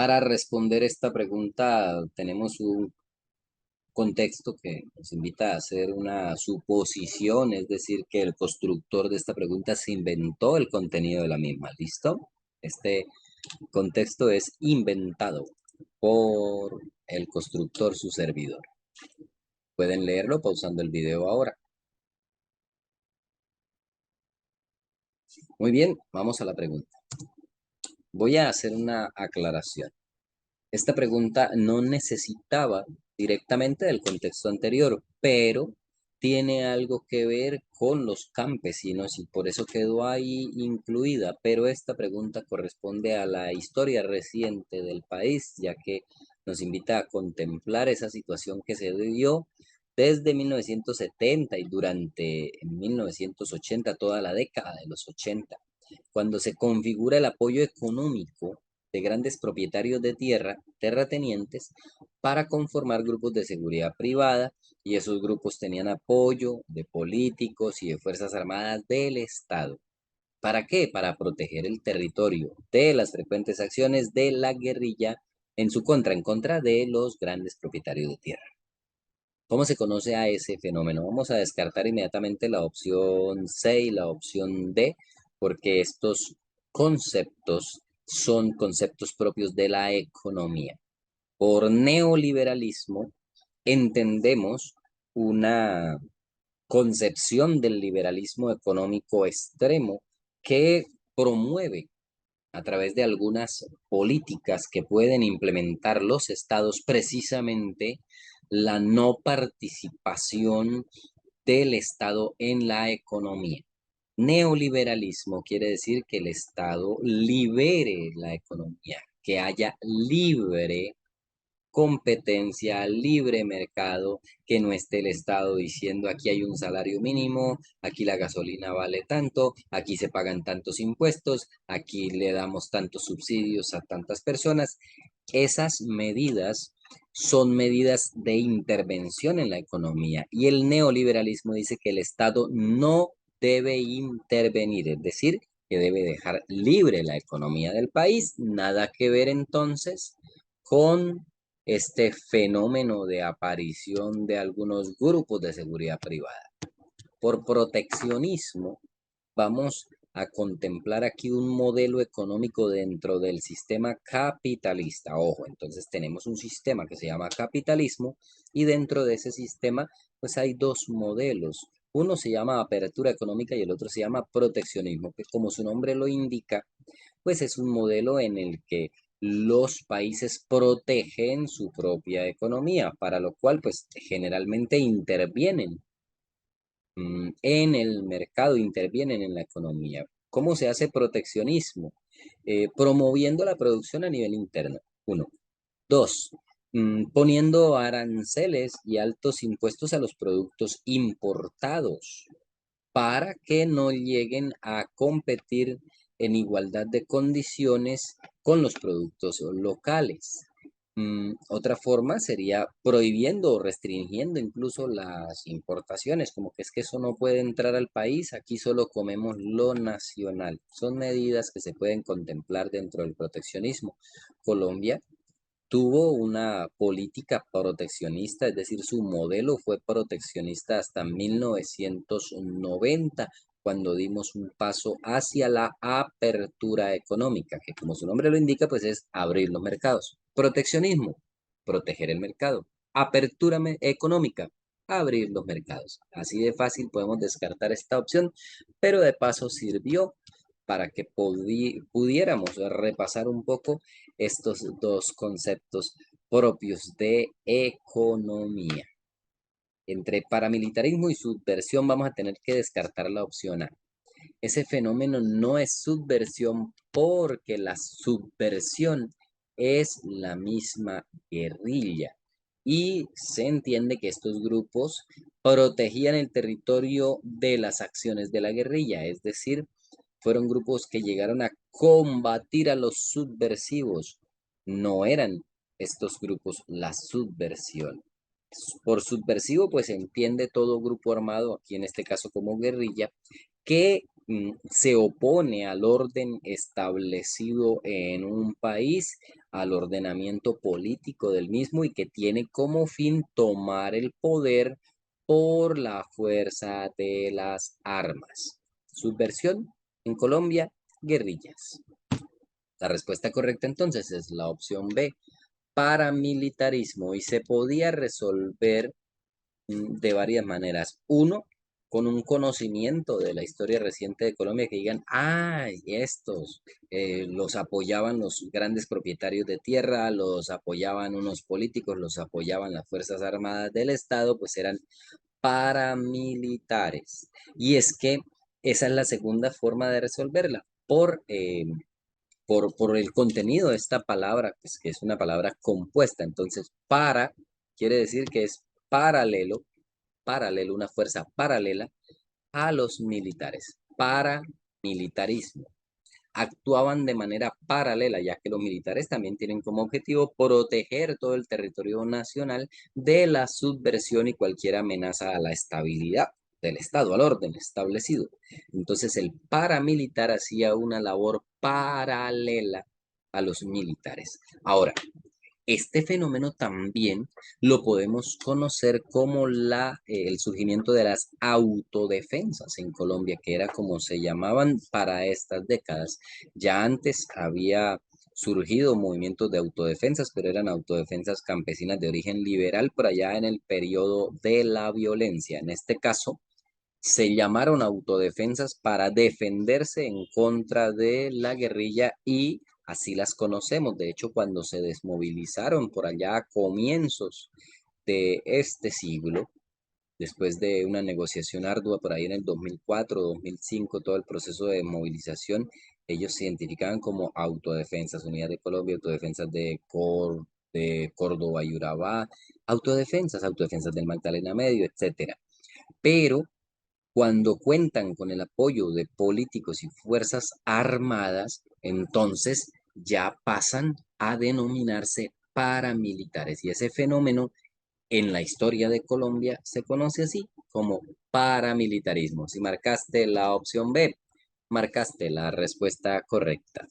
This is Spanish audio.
Para responder esta pregunta tenemos un contexto que nos invita a hacer una suposición, es decir, que el constructor de esta pregunta se inventó el contenido de la misma. ¿Listo? Este contexto es inventado por el constructor, su servidor. Pueden leerlo pausando el video ahora. Muy bien, vamos a la pregunta. Voy a hacer una aclaración. Esta pregunta no necesitaba directamente del contexto anterior, pero tiene algo que ver con los campesinos y por eso quedó ahí incluida. Pero esta pregunta corresponde a la historia reciente del país, ya que nos invita a contemplar esa situación que se dio desde 1970 y durante 1980, toda la década de los 80, cuando se configura el apoyo económico de grandes propietarios de tierra, terratenientes, para conformar grupos de seguridad privada, y esos grupos tenían apoyo de políticos y de fuerzas armadas del Estado. ¿Para qué? Para proteger el territorio de las frecuentes acciones de la guerrilla en contra de los grandes propietarios de tierra. ¿Cómo se conoce a ese fenómeno? Vamos a descartar inmediatamente la opción C y la opción D, porque estos conceptos son conceptos propios de la economía. Por neoliberalismo entendemos una concepción del liberalismo económico extremo que promueve a través de algunas políticas que pueden implementar los estados, precisamente la no participación del Estado en la economía. Neoliberalismo quiere decir que el Estado libere la economía, que haya libre competencia, libre mercado, que no esté el Estado diciendo aquí hay un salario mínimo, aquí la gasolina vale tanto, aquí se pagan tantos impuestos, aquí le damos tantos subsidios a tantas personas. Esas medidas son medidas de intervención en la economía y el neoliberalismo dice que el Estado no debe intervenir, es decir, que debe dejar libre la economía del país, nada que ver entonces con este fenómeno de aparición de algunos grupos de seguridad privada. Por proteccionismo, vamos a contemplar aquí un modelo económico dentro del sistema capitalista. Ojo, entonces tenemos un sistema que se llama capitalismo y dentro de ese sistema pues hay dos modelos. Uno se llama apertura económica y el otro se llama proteccionismo, que como su nombre lo indica, pues es un modelo en el que los países protegen su propia economía, para lo cual pues generalmente intervienen en el mercado, intervienen en la economía. ¿Cómo se hace proteccionismo? Promoviendo la producción a nivel interno. Uno. Dos, poniendo aranceles y altos impuestos a los productos importados para que no lleguen a competir en igualdad de condiciones con los productos locales. Otra forma sería prohibiendo o restringiendo incluso las importaciones, como que es que eso no puede entrar al país, aquí solo comemos lo nacional. Son medidas que se pueden contemplar dentro del proteccionismo. Colombia tuvo una política proteccionista, es decir, su modelo fue proteccionista hasta 1990, cuando dimos un paso hacia la apertura económica, que como su nombre lo indica, pues es abrir los mercados. Proteccionismo, proteger el mercado. Apertura económica, abrir los mercados. Así de fácil podemos descartar esta opción, pero de paso sirvió para que pudiéramos repasar un poco estos dos conceptos propios de economía. Entre paramilitarismo y subversión vamos a tener que descartar la opción A. Ese fenómeno no es subversión porque la subversión es la misma guerrilla y se entiende que estos grupos protegían el territorio de las acciones de la guerrilla, es decir, fueron grupos que llegaron a combatir a los subversivos. No eran estos grupos la subversión. Por subversivo, pues se entiende todo grupo armado, aquí en este caso como guerrilla, que se opone al orden establecido en un país al ordenamiento político del mismo y que tiene como fin tomar el poder por la fuerza de las armas. Subversión en Colombia, guerrillas. La respuesta correcta entonces es la opción B, paramilitarismo, y se podía resolver de varias maneras. Uno, con un conocimiento de la historia reciente de Colombia, que digan, estos los apoyaban los grandes propietarios de tierra, los apoyaban unos políticos, los apoyaban las Fuerzas Armadas del Estado, pues eran paramilitares. Y es que esa es la segunda forma de resolverla, por el contenido de esta palabra, pues, que es una palabra compuesta. Entonces, para quiere decir que es paralelo, una fuerza paralela a los militares. Paramilitarismo. Actuaban de manera paralela, ya que los militares también tienen como objetivo proteger todo el territorio nacional de la subversión y cualquier amenaza a la estabilidad del Estado, al orden establecido. Entonces el paramilitar hacía una labor paralela a los militares. Ahora, este fenómeno también lo podemos conocer como el surgimiento de las autodefensas en Colombia, que era como se llamaban para estas décadas. Ya antes había surgido movimientos de autodefensas, pero eran autodefensas campesinas de origen liberal por allá en el periodo de la violencia. En este caso, se llamaron autodefensas para defenderse en contra de la guerrilla y así las conocemos. De hecho, cuando se desmovilizaron por allá a comienzos de este siglo, después de una negociación ardua por ahí en el 2004, 2005, todo el proceso de movilización, ellos se identificaban como autodefensas, Unidad de Colombia, autodefensas de Córdoba y Urabá, autodefensas del Magdalena Medio, etcétera. Pero cuando cuentan con el apoyo de políticos y fuerzas armadas, entonces ya pasan a denominarse paramilitares. Y ese fenómeno en la historia de Colombia se conoce así como paramilitarismo. Si marcaste la opción B, marcaste la respuesta correcta.